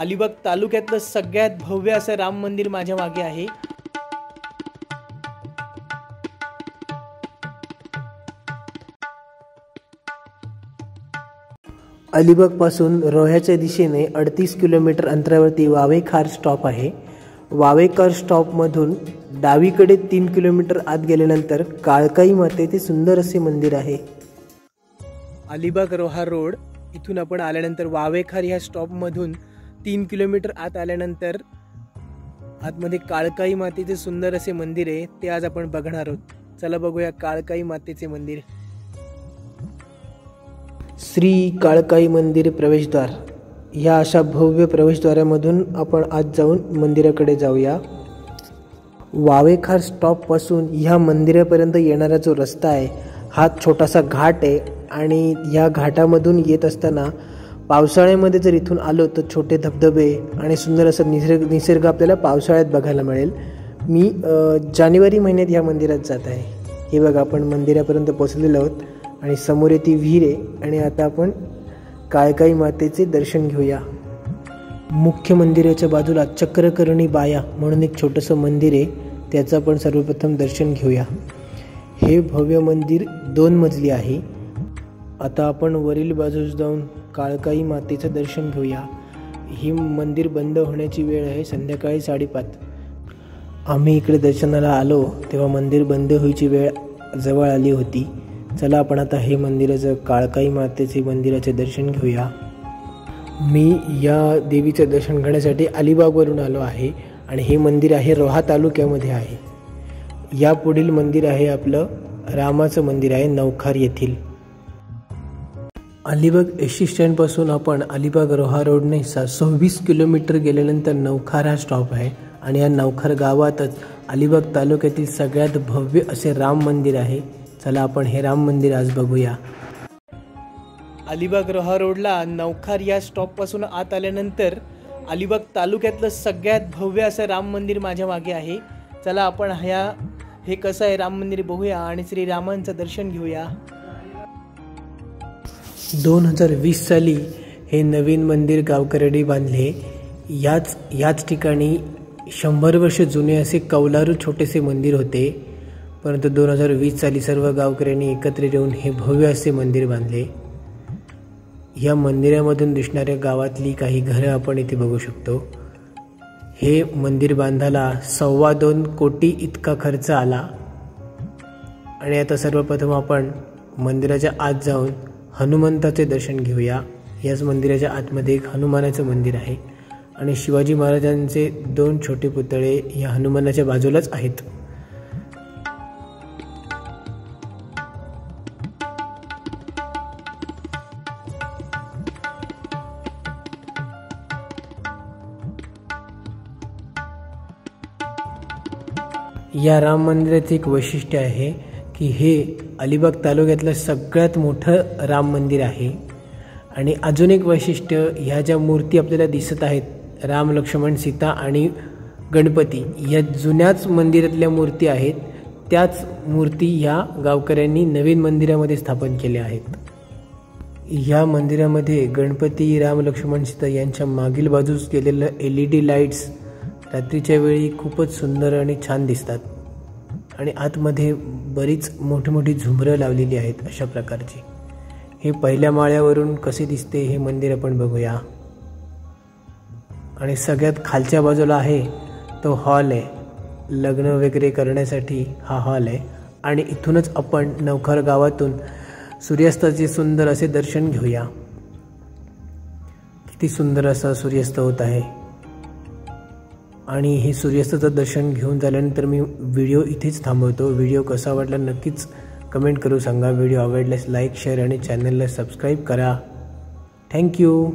अलिबाग तालुक्यातलं सगळ्यात भव्य असं राम मंदिर माझ्या मागे आहे। अलिबाग पासून रोह्याच्या दिशेने 38 किलोमीटर अंतरावरती वावेखार स्टॉप आहे। वावेखार स्टॉपमधून डावीकडे 3 किलोमीटर आत गेल्यानंतर काळकाई मातेचे सुंदर असे मंदिर आहे। अलिबाग रोहा रोड इथून आपण आल्यानंतर वावेखार ह्या स्टॉपमधून 3 किलोमीटर आत आल्यानंतर आतमध्ये काळकाई मातेचे सुंदर असे मंदिर आहे, ते आज आपण बघणार आहोत। चला बघूया काळकाई मातेचे मंदिर। श्री काळकाई मंदिर प्रवेशद्वार, या अशा भव्य प्रवेशद्वारामधून आपण आज जाऊन मंदिराकडे जाऊया। वावेखार स्टॉप पासून ह्या मंदिरापर्यंत येणारा जो रस्ता आहे हा छोटासा घाट आहे आणि या घाटामधून येत असताना पावसाळ्यामध्ये जर इथून आलो तर छोटे धबधबे आणि सुंदर असं निसर्ग आपल्याला पावसाळ्यात बघायला मिळेल। मी जानेवारी महिन्यात ह्या मंदिरात जात आहे। हे बघा आपण मंदिरापर्यंत पोहोचलेलो आहोत आणि समोर ती विहीर आहे आणि आता आपण काळकाई मातेचे दर्शन घेऊया। मुख्य मंदिराच्या बाजूला चक्रकर्णी बाया म्हणून एक छोटंसं मंदिर आहे, त्याचं आपण सर्वप्रथम दर्शन घेऊया। हे भव्य मंदिर 2 मजली आहे। आता आपण वरील बाजूस जाऊन काळकाई मातेचं दर्शन घेऊया। ही मंदिर बंद होण्याची वेळ आहे संध्याकाळी 5:30। आम्ही इकडे दर्शनाला आलो तेव्हा मंदिर बंद व्हायची वेळ जवळ आली होती। चला आपण आता हे मंदिराचं काळकाई मातेचे मंदिराचे दर्शन घेऊया। मी या देवीचं दर्शन घेण्यासाठी अलिबागवरून आलो आहे आणि हे मंदिर आहे रोहा तालुक्यामध्ये आहे। या पुढील मंदिर आहे आपलं रामाचं मंदिर आहे नवखार येथील। अलिबाग एसटी स्टँडपासून आपण अलिबाग रोहा रोडने 26 किलोमीटर गेल्यानंतर नवखार हा स्टॉप आहे आणि या नवखार गावातच अलिबाग तालुक्यातील सगळ्यात भव्य असे राम मंदिर आहे। चला आपण हे राम मंदिर आज बघूया। अलिबाग रोहा रोडला नवखार या स्टॉपपासून आत आल्यानंतर अलिबाग तालुक्यातलं सगळ्यात भव्य असं राम मंदिर माझ्या मागे आहे। चला आपण हे कसं आहे राम मंदिर बघूया आणि श्रीरामांचं दर्शन घेऊया। 2020 साली हे नवीन मंदिर गावकऱ्यांनी बांधले। याच ठिकाणी 100 वर्ष जुने असे कौलारू छोटेसे मंदिर होते, परंतु 2020 साली सर्व गावकऱ्यांनी एकत्रित येऊन हे भव्य असे मंदिर बांधले। या मंदिरामधून दिसणाऱ्या गावातली काही घरं आपण इथे बघू शकतो। हे मंदिर बांधायला 2.25 कोटी इतका खर्च आला। आणि आता सर्वप्रथम आपण मंदिराच्या आत जाऊन हनुमंताचे दर्शन घेऊया। याच मंदिराच्या आतमध्ये एक हनुमानाचं मंदिर आहे आणि शिवाजी महाराजांचे 2 छोटे पुतळे या हनुमानाच्या बाजूलाच आहेत। या राम मंदिराचे एक वैशिष्ट्य आहे की हे अलिबाग तालुक्यातलं सगळ्यात मोठं राम मंदिर आहे। आणि अजून एक वैशिष्ट्य, ह्या ज्या मूर्ती आपल्याला दिसत आहेत राम लक्ष्मण सीता आणि गणपती, या जुन्याच मंदिरातल्या मूर्ती आहेत। त्याच मूर्ती ह्या गावकऱ्यांनी नवीन मंदिरामध्ये स्थापन केल्या आहेत। ह्या मंदिरामध्ये गणपती राम लक्ष्मण सीता यांच्या मागील बाजूस केलेलं LED लाईट्स रात्रीच्या वेळी खूपच सुंदर आणि छान दिसतात आणि आतमध्ये बरीच मोठी मोठी झुंबरं लावलेली आहेत अशा प्रकारची। हे पहिल्या माळ्यावरून कसे दिसते हे मंदिर आपण बघूया। आणि सगळ्यात खालच्या बाजूला आहे तो हॉल आहे, लग्न वगैरे करण्यासाठी हा हॉल आहे। आणि इथूनच आपण नवखार गावातून सूर्यास्ताचे सुंदर असे दर्शन घेऊया। किती सुंदर असा सूर्यास्त होत आहे। आणि हे सूर्यास्ताचं दर्शन घेऊन झाल्यानंतर मी व्हिडिओ इथेच थांबवतो। व्हिडिओ कसा वाटला नक्कीच कमेंट करून सांगा। व्हिडिओ आवडल्यास लाईक, शेअर आणि चॅनलला सबस्क्राईब करा। थँक्यू।